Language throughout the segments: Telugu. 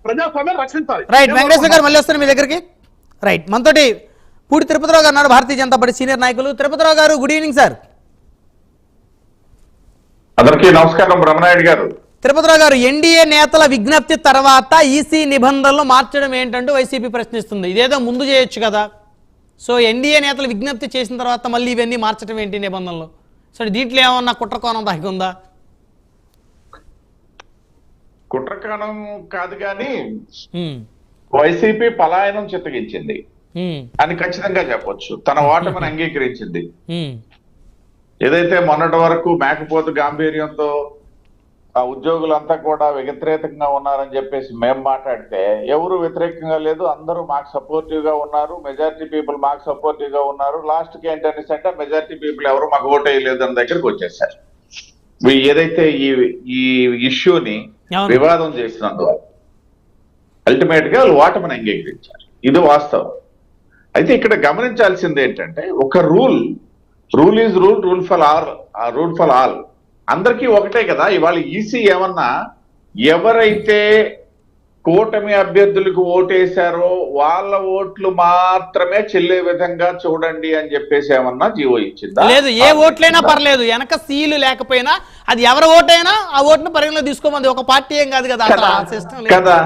ప్రజాస్వామ్యాన్ని రక్షించాలి. రైట్, వెంకటేశ్వర గారు మళ్ళీ వస్తారు మీ దగ్గరికి. రైట్, మనతోటి పూడి తిరుపతిరావు గారు ఉన్నారు, భారతీయ జనతా పార్టీ సీనియర్ నాయకులు. తిరుపతిరావు గారు, గుడ్ ఈవినింగ్ సార్. అందరికీ నమస్కారం. బ్రహ్మనాయుడు గారు. తిరుపతిరావు గారు, ఎన్డీఏ నేతల విజ్ఞప్తి తర్వాత ఈసీ నిబంధనలు మార్చడం ఏంటంటూ వైసీపీ ప్రశ్నిస్తుంది. ఇదేదో ముందు చేయొచ్చు కదా. సో ఎన్డీఏ నేతలు విజ్ఞప్తి చేసిన తర్వాత మళ్ళీ ఇవన్నీ మార్చడం ఏంటి నిబంధనలు? సో దీంట్లో ఏమన్నా కుట్రకోణం దాగి ఉందా? కుట్రకోణం కాదు కానీ వైసీపీ పలాయనం చిత్తగించింది అని ఖచ్చితంగా చెప్పొచ్చు. తన ఓటమిని అంగీకరించింది. ఏదైతే మొన్నటి వరకు మేకపోతు గాంభీర్యంతో ఆ ఉద్యోగులంతా కూడా వ్యతిరేకంగా ఉన్నారని చెప్పేసి మేము మాట్లాడితే ఎవరు వ్యతిరేకంగా లేదు, అందరూ మాకు సపోర్టివ్ గా ఉన్నారు, మెజారిటీ పీపుల్ మాకు సపోర్టివ్ గా ఉన్నారు. లాస్ట్ కి ఏంటనేసి అంటే మెజారిటీ పీపుల్ ఎవరు మాకు ఓటు వేయలేదు అని దగ్గరికి వచ్చేసారు. ఏదైతే ఈ ఇష్యూని వివాదం చేసినందువల్ల అల్టిమేట్ గా ఓటమిని అంగీకరించారు. ఇది వాస్తవం. అయితే ఇక్కడ గమనించాల్సింది ఏంటంటే ఒక rule is rule for all అందరికీ ఒకటే కదా. ఇవాళ ఈసీ ఏమన్నా ఎవరైతే కూటమి అభ్యర్థులకు ఓటేశారో వాళ్ళ ఓట్లు మాత్రమే చెల్లే విధంగా చూడండి అని చెప్పేసి ఏమన్నా జీవో ఇచ్చిందా? లేదు, ఏ ఓట్లైనా పర్లేదు, వెనక సీలు లేకపోయినా అది ఎవరి ఓటైనా ఆ ఓటును పరిగణలో తీసుకోమంది. ఒక పార్టీ ఏం కాదు కదా కదా.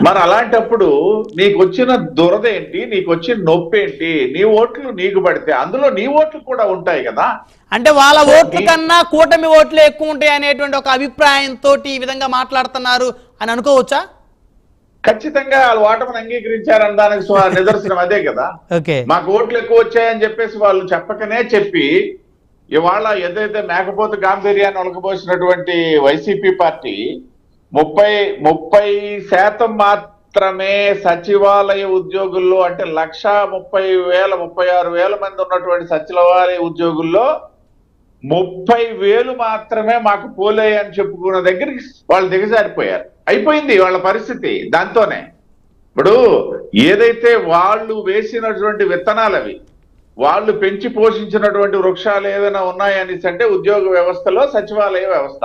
మరి అలాంటప్పుడు నీకు వచ్చిన దురద ఏంటి, నీకు వచ్చిన నొప్పి ఏంటి? నీ ఓట్లు నీకు పడితే అందులో నీ ఓట్లు కూడా ఉంటాయి కదా. అంటే వాళ్ళ ఓట్ల కన్నా కూటమి ఓట్లు ఎక్కువ ఉంటాయి అనేటువంటి ఒక అభిప్రాయంతో ఈ విధంగా మాట్లాడుతున్నారు అని అనుకోవచ్చా? ఖచ్చితంగా వాళ్ళు ఓటమిని అంగీకరించారని దానికి నిదర్శనం అదే కదా. మాకు ఓట్లు ఎక్కువ వచ్చాయని చెప్పేసి వాళ్ళు చెప్పకనే చెప్పి ఇవాళ ఏదైతే మేకపోతు గాంభీర్యాన్ని ఒలకబోసినటువంటి వైసీపీ పార్టీ 30% మాత్రమే సచివాలయ ఉద్యోగుల్లో, అంటే 1,30,000-36,000 మంది ఉన్నటువంటి సచివాలయ ఉద్యోగుల్లో 30,000 మాత్రమే మాకు పోలే అని చెప్పుకున్న దగ్గరికి వాళ్ళు దిగజారిపోయారు. అయిపోయింది వాళ్ళ పరిస్థితి. దాంతోనే ఇప్పుడు ఏదైతే వాళ్ళు వేసినటువంటి విత్తనాలు అవి వాళ్ళు పెంచి పోషించినటువంటి వృక్షాలు ఏదైనా ఉన్నాయనేసి అంటే ఉద్యోగ వ్యవస్థలో సచివాలయ వ్యవస్థ.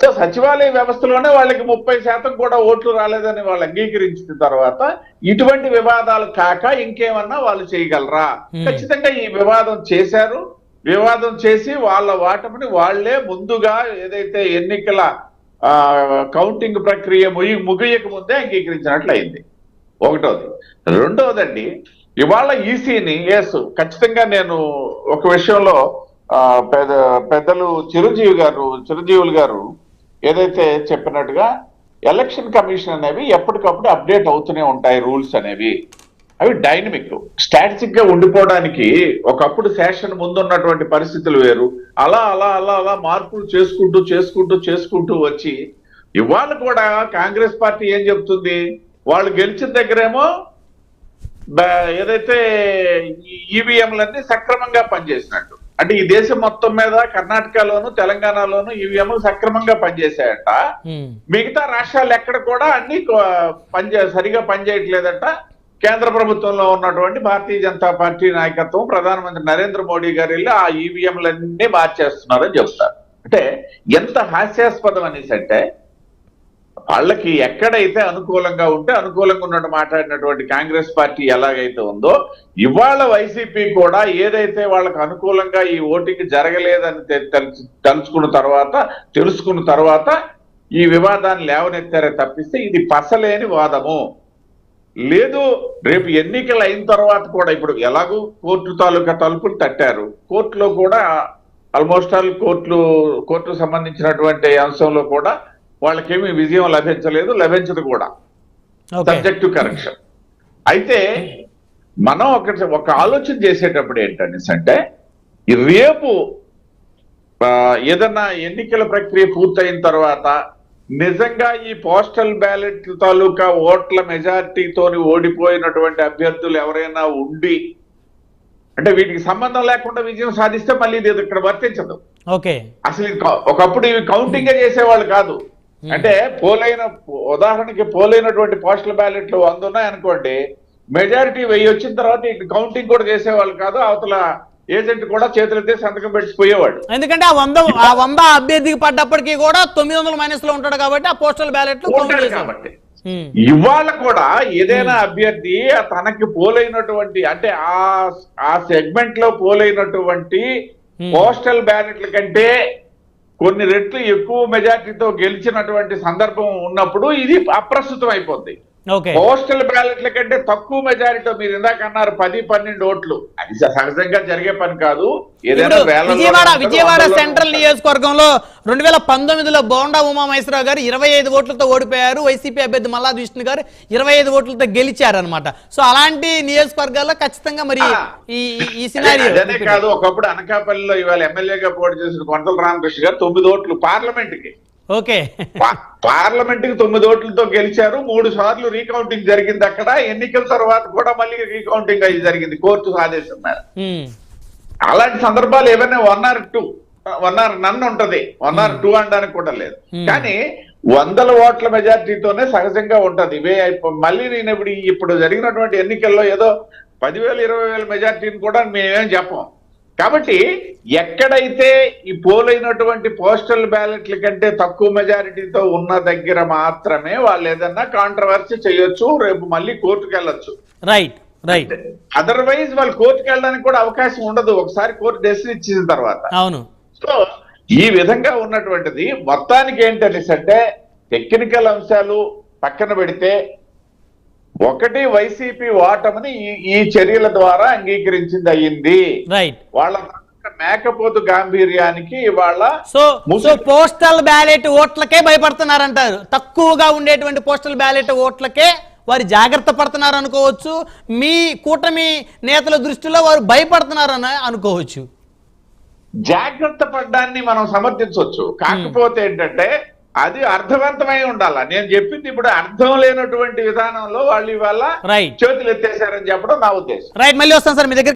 సో సచివాలయ వ్యవస్థలోనే వాళ్ళకి 30% కూడా ఓట్లు రాలేదని వాళ్ళు అంగీకరించిన తర్వాత ఇటువంటి వివాదాలు కాక ఇంకేమన్నా వాళ్ళు చేయగలరా? ఖచ్చితంగా ఈ వివాదం చేశారు. వివాదం చేసి వాళ్ళ ఓటమిని వాళ్లే ముందుగా ఏదైతే ఎన్నికల కౌంటింగ్ ప్రక్రియ ముగియక ముందే అంగీకరించినట్లయింది. ఒకటోది. రెండవదండి, ఇవాళ ఈసీని ఖచ్చితంగా నేను ఒక విషయంలో పెద్దలు చిరంజీవులు గారు ఏదైతే చెప్పినట్టుగా ఎలక్షన్ కమిషన్ అనేవి ఎప్పటికప్పుడు అప్డేట్ అవుతూనే ఉంటాయి. రూల్స్ అనేవి అవి డైనమిక్, స్టాటిక్ గా ఉండిపోవడానికి ఒకప్పుడు సెషన్ ముందున్నటువంటి పరిస్థితులు వేరు. అలా అలా అలా అలా మార్పులు చేసుకుంటూ వచ్చి ఇవాళ కూడా కాంగ్రెస్ పార్టీ ఏం చెప్తుంది, వాళ్ళు గెలిచిన దగ్గరేమో ఏదైతే ఈవీఎంలన్నీ సక్రమంగా పనిచేసినట్టు, అంటే ఈ దేశం మొత్తం మీద కర్ణాటకలోను తెలంగాణలోను ఈవీఎంలు సక్రమంగా పనిచేశాయట. మిగతా రాష్ట్రాలు ఎక్కడ కూడా అన్ని సరిగా పనిచేయట్లేదట. కేంద్ర ప్రభుత్వంలో ఉన్నటువంటి భారతీయ జనతా పార్టీ నాయకత్వం, ప్రధానమంత్రి నరేంద్ర మోడీ గారు వెళ్ళి ఆ ఈవీఎంలన్నీ మార్చేస్తున్నారని చెప్తారు. అంటే ఎంత హాస్యాస్పదం అనేసి అంటే వాళ్ళకి ఎక్కడైతే అనుకూలంగా ఉంటే అనుకూలంగా ఉన్నట్టు మాట్లాడినటువంటి కాంగ్రెస్ పార్టీ ఎలాగైతే ఉందో ఇవాళ వైసీపీ కూడా ఏదైతే వాళ్ళకు అనుకూలంగా ఈ ఓటింగ్ జరగలేదని తెలుసుకున్న తర్వాత ఈ వివాదాన్ని లేవనెత్తారే తప్పిస్తే ఇది పసలేని వాదము లేదు. రేపు ఎన్నికలు అయిన తర్వాత కూడా ఇప్పుడు ఎలాగూ కోర్టు తాలూకా తలుపులు తట్టారు. కోర్టులో కూడా ఆల్మోస్ట్ ఆల్ కోర్టు సంబంధించినటువంటి అంశంలో కూడా వాళ్ళకేమీ విజయం లభించదు కూడా, సబ్జెక్ట్ టు కరెక్షన్. అయితే మనం ఒక ఆలోచన చేసేటప్పుడు ఏంటంటే రేపు ఏదన్నా ఎన్నికల ప్రక్రియ పూర్తయిన తర్వాత నిజంగా ఈ పోస్టల్ బ్యాలెట్ తాలూకా ఓట్ల మెజారిటీతోని ఓడిపోయినటువంటి అభ్యర్థులు ఎవరైనా ఉండి, అంటే వీటికి సంబంధం లేకుండా విజయం సాధిస్తే మళ్ళీ ఇది ఇక్కడ వర్తించదు. అసలు ఒకప్పుడు ఇవి కౌంటింగ్ చేసేవాళ్ళు కాదు. అంటే ఉదాహరణకి పోలైనటువంటి పోస్టల్ బ్యాలెట్లు 100 ఉన్నాయనుకోండి, మెజారిటీ 1000 వచ్చిన తర్వాత ఇటు కౌంటింగ్ కూడా చేసేవాళ్ళు కాదు. అవతల ఏజెంట్ కూడా చేతులెత్తే సంతకం పెట్టిపోయేవాడు. ఎందుకంటే ఆ 100 అభ్యర్థికి పడ్డప్పటికీ కూడా 900 మైనస్ లో ఉంటాడు కాబట్టి ఆ పోస్టల్ బ్యాలెట్ కాబట్టి ఇవాళ కూడా ఏదైనా అభ్యర్థి తనకి పోలైనటువంటి అంటే ఆ సెగ్మెంట్ లో పోలైనటువంటి పోస్టల్ బ్యాలెట్ల కంటే కొన్ని రెట్లు ఎక్కువ మెజార్టీతో గెలిచినటువంటి సందర్భం ఉన్నప్పుడు ఇది అప్రస్తుతం అయిపోద్ది. పోస్టల్ బ్యాలెట్ల కంటే తక్కువ మెజారిటీ మీరు ఇందాక అన్నారు 10-12 ఓట్లు, అది సహజంగా జరిగే పని కాదు. ఏదైనా విజయవాడ సెంట్రల్ నియోజకవర్గంలో 2019లో బోండా ఉమామహేశ్వరరావు గారు 25 ఓట్లతో ఓడిపోయారు. వైసీపీ అభ్యర్థి మల్లాది విష్ణు గారు 25 ఓట్లతో గెలిచారనమాట. సో అలాంటి నియోజకవర్గాల్లో ఖచ్చితంగా మరి ఈ సినారియో అదే కాదు. ఒకప్పుడు అనకాపల్లిలో ఇవాళ ఎమ్మెల్యేగా పోటీ చేసిన కొండల రామకృష్ణ గారు 9 ఓట్లు పార్లమెంట్ కి. ఓకే, పార్లమెంట్ కి 9 ఓట్లతో గెలిచారు. 3 సార్లు రీకౌంటింగ్ జరిగింది. అక్కడ ఎన్నికల తర్వాత కూడా మళ్ళీ రీకౌంటింగ్ అయ్యి జరిగింది కోర్టు ఆదేశం మేర. అలాంటి సందర్భాలు ఏమైనా 1 or 2 నన్ను ఉంటది, 1 or 2 అనడానికి కూడా లేదు. కానీ 100 ఓట్ల మెజార్టీతోనే సహజంగా ఉంటది. మళ్ళీ నేను ఇప్పుడు జరిగినటువంటి ఎన్నికల్లో ఏదో 10,000-20,000 మెజార్టీని కూడా మేమేం చెప్పం. కాబట్టి ఎక్కడైతే ఈ పోలైనటువంటి పోస్టల్ బ్యాలెట్ల కంటే తక్కువ మెజారిటీతో ఉన్న దగ్గర మాత్రమే వాళ్ళు ఏదన్నా కాంట్రవర్సీ చేయొచ్చు, రేపు మళ్ళీ కోర్టుకు వెళ్ళొచ్చు. Right right. అదర్వైజ్ వాళ్ళు కోర్టుకు వెళ్ళడానికి కూడా అవకాశం ఉండదు ఒకసారి కోర్టు డెసిషన్ ఇచ్చిన తర్వాత. అవును. సో ఈ విధంగా ఉన్నటువంటిది మొత్తానికి ఏంటనేసి అంటే టెక్నికల్ అంశాలు పక్కన పెడితే ఒకటి వైసీపీ ఓటమిని ఈ చర్యల ద్వారా అంగీకరించింది అయ్యింది. వాళ్ళ మేకపోతు గాంభీర్యానికి ఇవాళ సో పోస్టల్ బ్యాలెట్ ఓట్లకే భయపడుతున్నారంటారు. తక్కువగా ఉండేటువంటి పోస్టల్ బ్యాలెట్ ఓట్లకే వారు జాగ్రత్త పడుతున్నారు అనుకోవచ్చు. మీ కూటమి నేతల దృష్టిలో వారు భయపడుతున్నారని అనుకోవచ్చు. జాగ్రత్త పడ్డాన్ని మనం సమర్థించవచ్చు. కాకపోతే ఏంటంటే అది అర్థవంతమై ఉండాల. నేను చెప్పింది ఇప్పుడు అర్థం లేనటువంటి విధానంలో వాళ్ళు ఇవాళ చేతులు ఎత్తేసారని చెప్పడం నా ఉద్దేశం. రైట్, మళ్ళీ వస్తాను సార్ మీ దగ్గర.